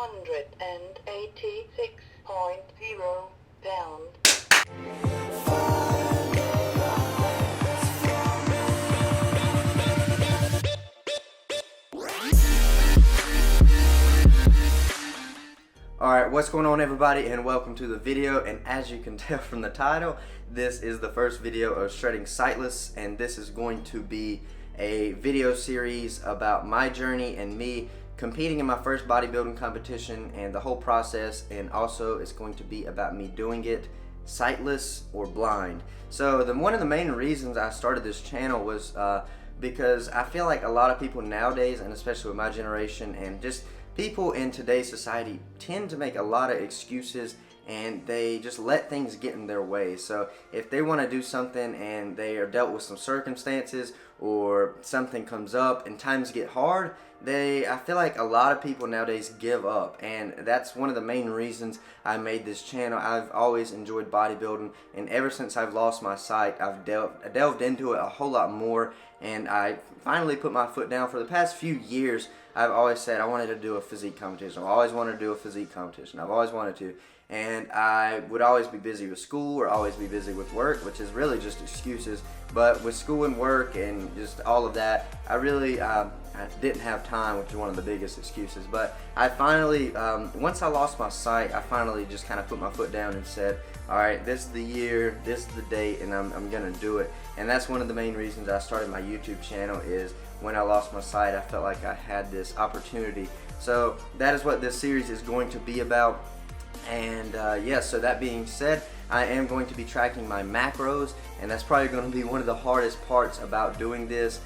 186.0 pound. Alright, what's going on everybody, and welcome to the video. And as you can tell from the title, this is the first video of shredding Sightless, and this is going to be a video series about my journey and me competing in my first bodybuilding competition and the whole process, and also it's going to be about me doing it sightless or blind. So one of the main reasons I started this channel was because I feel like a lot of people nowadays, and especially with my generation and just people in today's society, tend to make a lot of excuses and they just let things get in their way. So if they want to do something and they are dealt with some circumstances or something comes up and times get hard, I feel like a lot of people nowadays give up, and that's one of the main reasons I made this channel. I've always enjoyed bodybuilding, and ever since I've lost my sight, I've delved into it a whole lot more, and I finally put my foot down. For the past few years, I've always said I wanted to do a physique competition. I've always wanted to do a physique competition. I've always wanted to. And I would always be busy with school or always be busy with work, which is really just excuses. But with school and work and just all of that, I really I didn't have time, which is one of the biggest excuses. But I finally, once I lost my sight, I finally just kind of put my foot down and said, all right, this is the year, this is the date, and I'm going to do it. And that's one of the main reasons I started my YouTube channel. Is when I lost my sight, I felt like I had this opportunity. So that is what this series is going to be about. And yeah, so that being said, I am going to be tracking my macros, and that's probably going to be one of the hardest parts about doing this.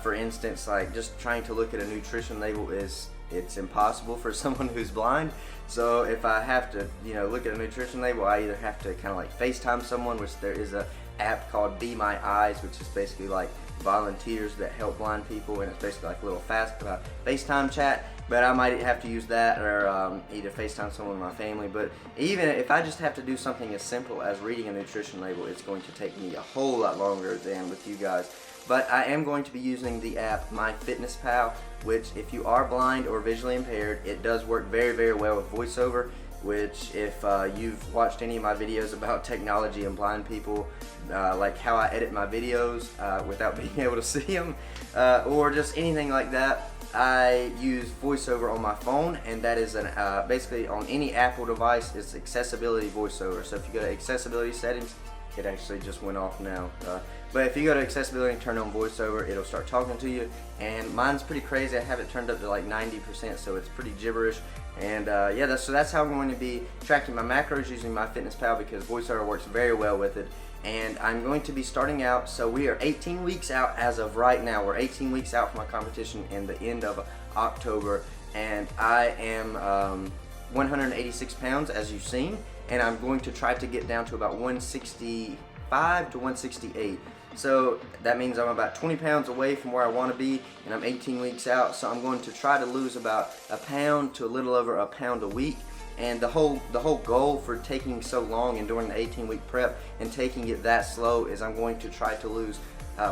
For instance, like just trying to look at a nutrition label it's impossible for someone who's blind. So if I have to, look at a nutrition label, I either have to kind of like FaceTime someone, which there is a app called Be My Eyes, which is basically like volunteers that help blind people, and it's basically like a little FaceTime chat. But I might have to use that, or either FaceTime someone in my family. But even if I just have to do something as simple as reading a nutrition label, it's going to take me a whole lot longer than with you guys. But I am going to be using the app MyFitnessPal, which if you are blind or visually impaired, it does work very, very well with voiceover, which if you've watched any of my videos about technology and blind people, like how I edit my videos without being able to see them, or just anything like that, I use voiceover on my phone, and that is basically on any Apple device, it's accessibility voiceover. So if you go to accessibility settings, it actually just went off now. But if you go to accessibility and turn on voiceover, it'll start talking to you. And mine's pretty crazy. I have it turned up to like 90%, so it's pretty gibberish. And yeah, so that's how I'm going to be tracking my macros using MyFitnessPal, because voiceover works very well with it. And I'm going to be starting out, so we are 18 weeks out as of right now. We're 18 weeks out from my competition in the end of October, and I am 186 pounds, as you've seen, and I'm going to try to get down to about 165 to 168. So that means I'm about 20 pounds away from where I want to be, and I'm 18 weeks out, so I'm going to try to lose about a pound to a little over a pound a week. And the whole goal for taking so long and doing the 18-week prep and taking it that slow is I'm going to try to lose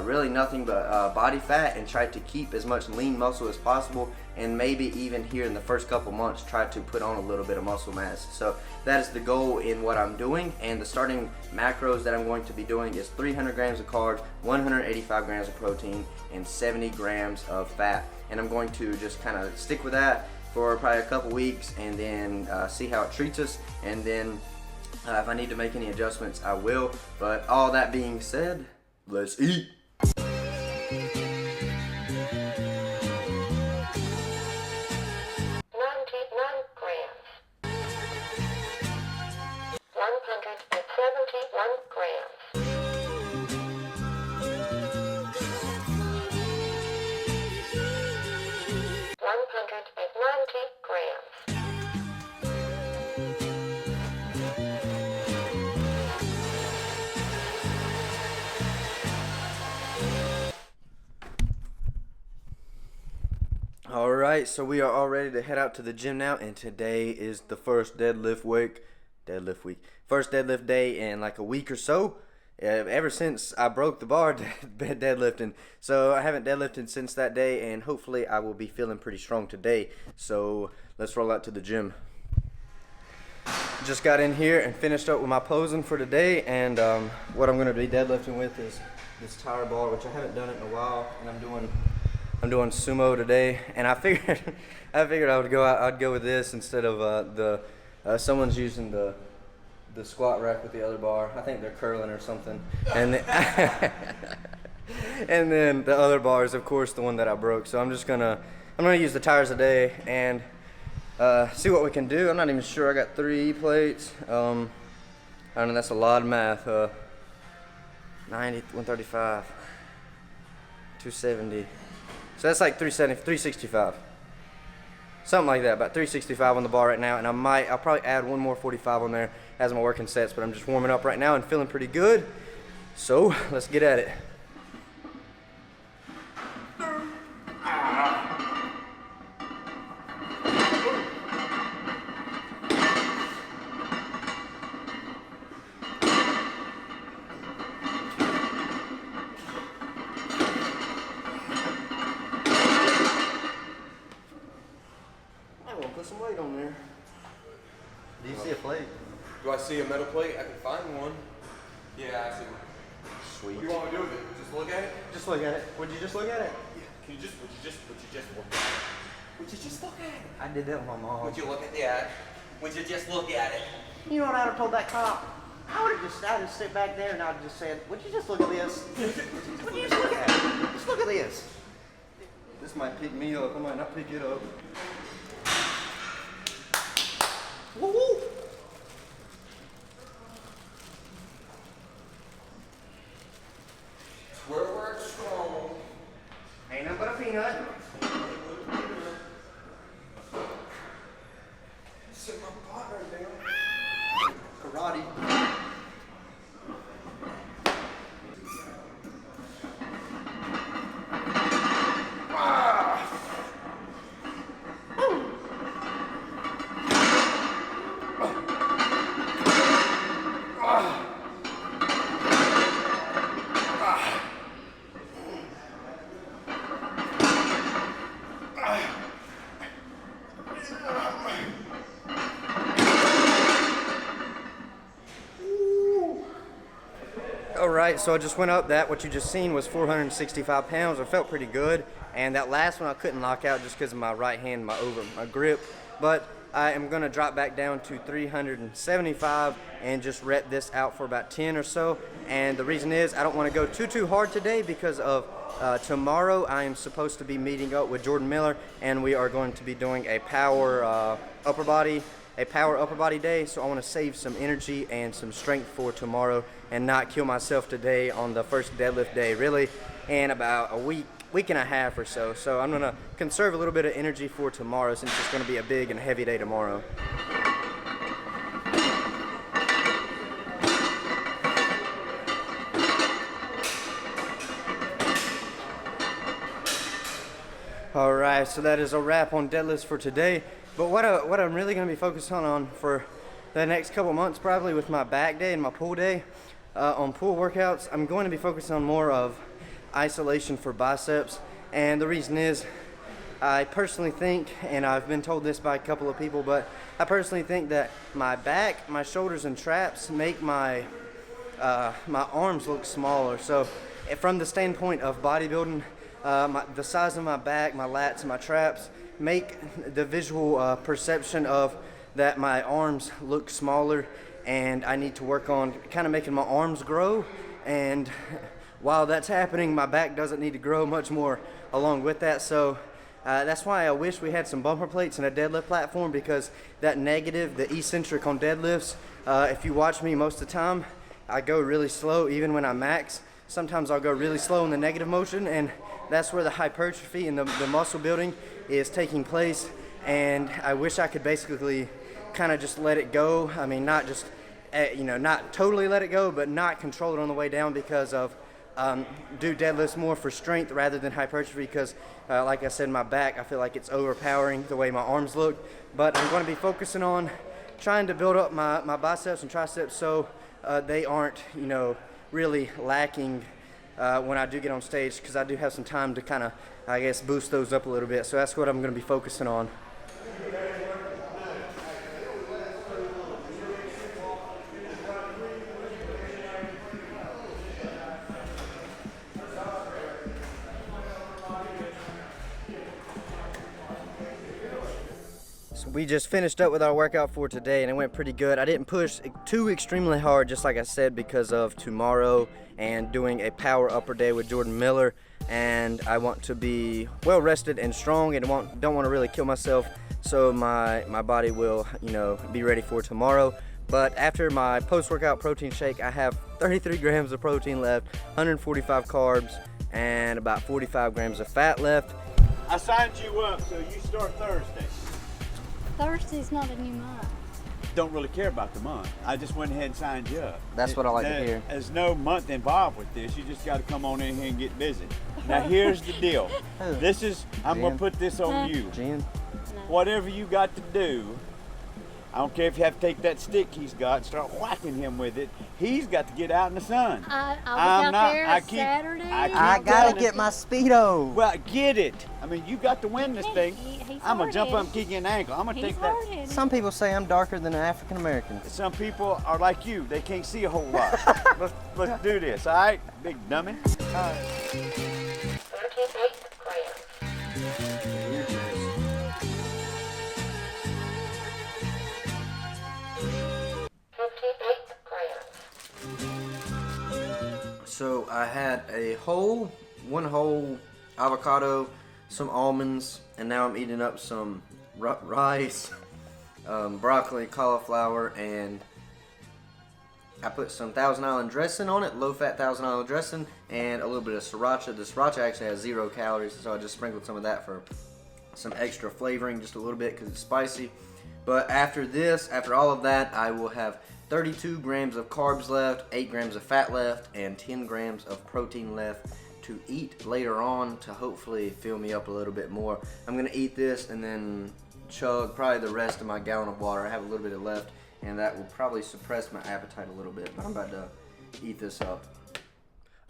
really nothing but body fat, and try to keep as much lean muscle as possible, and maybe even here in the first couple months try to put on a little bit of muscle mass. So that is the goal in what I'm doing, and the starting macros that I'm going to be doing is 300 grams of carbs, 185 grams of protein, and 70 grams of fat. And I'm going to just kind of stick with that for probably a couple weeks, and then see how it treats us, and then if I need to make any adjustments, I will. But all that being said, let's eat. 171 grams. 190 grams. Alright, so we are all ready to head out to the gym now, and today is the first deadlift week. First deadlift day in like a week or so. Ever since I broke the bar deadlifting. So I haven't deadlifted since that day, and hopefully I will be feeling pretty strong today. So let's roll out to the gym. Just got in here and finished up with my posing for today, and what I'm going to be deadlifting with is this tire bar, which I haven't done it in a while, and I'm doing sumo today. And I figured I'd go with this instead of someone's using the squat rack with the other bar. I think they're curling or something, and and then the other bar is of course the one that I broke. So I'm gonna use the tires today and see what we can do. I'm not even sure. I got 3 plates. I don't know, that's a lot of math. 90, 135, 270. So that's like 370, 365. Something like that, about 365 on the bar right now. And I'll probably add one more 45 on there as my working sets, but I'm just warming up right now and feeling pretty good. So let's get at it. Put some weight on there. Do you see a plate? Do I see a metal plate? I can find one. Yeah, I see one. Sweet. What do you want me to do with it? Just look at it? Just look at it. Would you just look at it? Yeah. Would you just look at it? Would you just look at it? I did that with my mom. Would you look at the ad? Would you just look at it? You know what I would have told that cop? I'd just sit back there and I'd just said, would you just look at this? Would you just look at it? Just look at this. This might pick me up. I might not pick it up. Woo-hoo. Square work strong. Ain't nothing but a peanut. Sit my partner down. Karate. Alright, so I just went up that. What you just seen was 465 pounds. I felt pretty good. And that last one I couldn't knock out just because of my right hand, my grip. But I am going to drop back down to 375 and just rep this out for about 10 or so. And the reason is I don't want to go too hard today because of tomorrow I am supposed to be meeting up with Jordan Miller, and we are going to be doing a power upper body day. So I want to save some energy and some strength for tomorrow and not kill myself today on the first deadlift day, really in about a week and a half or so. So I'm going to conserve a little bit of energy for tomorrow since it's going to be a big and heavy day tomorrow. Alright, so that is a wrap on deadlifts for today. But what I'm really going to be focused on for the next couple months, probably with my back day and my pull day, on pull workouts, I'm going to be focused on more of isolation for biceps. And the reason is, I personally think, and I've been told this by a couple of people, but I personally think that my back, my shoulders and traps make my arms look smaller. So from the standpoint of bodybuilding, the size of my back, my lats and my traps make the visual perception of that my arms look smaller, and I need to work on kind of making my arms grow. And while that's happening, my back doesn't need to grow much more along with that. So that's why I wish we had some bumper plates and a deadlift platform, because that negative, the eccentric on deadlifts, if you watch me most of the time, I go really slow even when I max. Sometimes I'll go really slow in the negative motion, and that's where the hypertrophy and the muscle building is taking place. And I wish I could basically kind of just let it go. I mean, not just, not totally let it go, but not control it on the way down, because of do deadlifts more for strength rather than hypertrophy, because like I said, my back, I feel like it's overpowering the way my arms look. But I'm going to be focusing on trying to build up my biceps and triceps so they aren't, really lacking when I do get on stage, because I do have some time to kind of, I guess, boost those up a little bit. So that's what I'm going to be focusing on. we just finished up with our workout for today and it went pretty good. I didn't push too extremely hard, just like I said, because of tomorrow and doing a power upper day with Jordan Miller, and I want to be well rested and strong and don't want to really kill myself, so my body will, you know, be ready for tomorrow. But after my post-workout protein shake, I have 33 grams of protein left, 145 carbs, and about 45 grams of fat left. I signed you up, so you start Thursday. Thursday's not a new month. Don't really care about the month. I just went ahead and signed you up. That's what I like to hear. There's no month involved with this. You just got to come on in here and get busy. Now here's the deal. This is, I'm going to put this on you. Jen? Whatever you got to do, I don't care if you have to take that stick he's got and start whacking him with it. He's got to get out in the sun. I was out there Saturday. I gotta get my Speedo. Well, get it. I mean, you got to win this thing. He's I'm going to jump up hard-headed. and kick you in the ankle. I'm going to He's take that. hard-headed. Some people say I'm darker than an African American. Some people are like you. They can't see a whole lot. let's do this, all right? Big dummy. 38 grams. So I had one whole avocado, some almonds, and now I'm eating up some rice, broccoli, cauliflower, and I put some Thousand Island dressing on it, low-fat Thousand Island dressing, and a little bit of sriracha. The sriracha actually has 0 calories, so I just sprinkled some of that for some extra flavoring, just a little bit because it's spicy. But after this, after all of that, I will have 32 grams of carbs left, 8 grams of fat left, and 10 grams of protein left to eat later on to hopefully fill me up a little bit more. I'm gonna eat this and then chug probably the rest of my gallon of water. I have a little bit of left, and that will probably suppress my appetite a little bit, but I'm about to eat this up.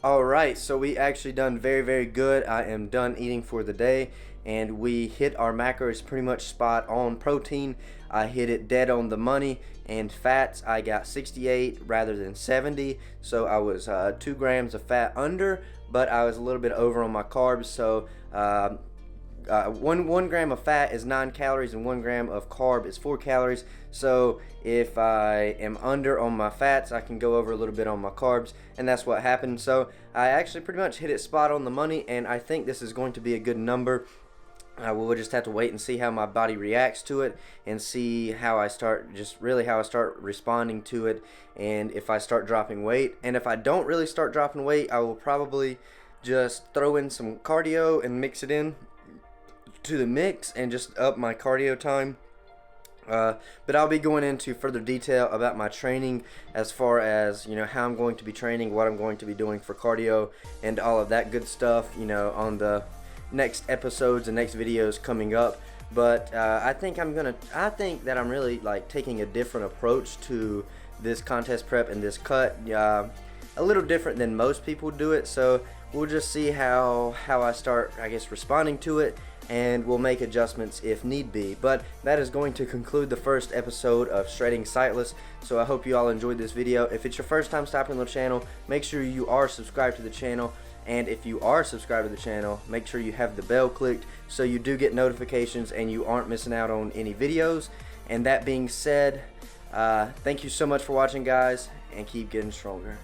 Alright, so we actually done very, very good. I am done eating for the day, and we hit our macros pretty much spot on. Protein, I hit it dead on the money, and fats, I got 68 rather than 70, so I was 2 grams of fat under, but I was a little bit over on my carbs. So 1 gram of fat is 9 calories and 1 gram of carb is 4 calories. So if I am under on my fats, I can go over a little bit on my carbs, and that's what happened. So I actually pretty much hit it spot on the money, and I think this is going to be a good number. We'll just have to wait and see how my body reacts to it, and see how I start responding to it, and if I start dropping weight. And if I don't really start dropping weight, I will probably just throw in some cardio and mix it in to the mix and just up my cardio time. But I'll be going into further detail about my training, as far as, you know, how I'm going to be training, what I'm going to be doing for cardio, and all of that good stuff, you know, on the next episodes and next videos coming up. But I think that I'm really like taking a different approach to this contest prep and this cut, a little different than most people do it. So we'll just see how I start, I guess, responding to it, and we'll make adjustments if need be. But that is going to conclude the first episode of Shredding Sightless. So I hope you all enjoyed this video. If it's your first time stopping on the channel, make sure you are subscribed to the channel. And if you are subscribed to the channel, make sure you have the bell clicked so you do get notifications and you aren't missing out on any videos. And that being said, thank you so much for watching, guys, and keep getting stronger.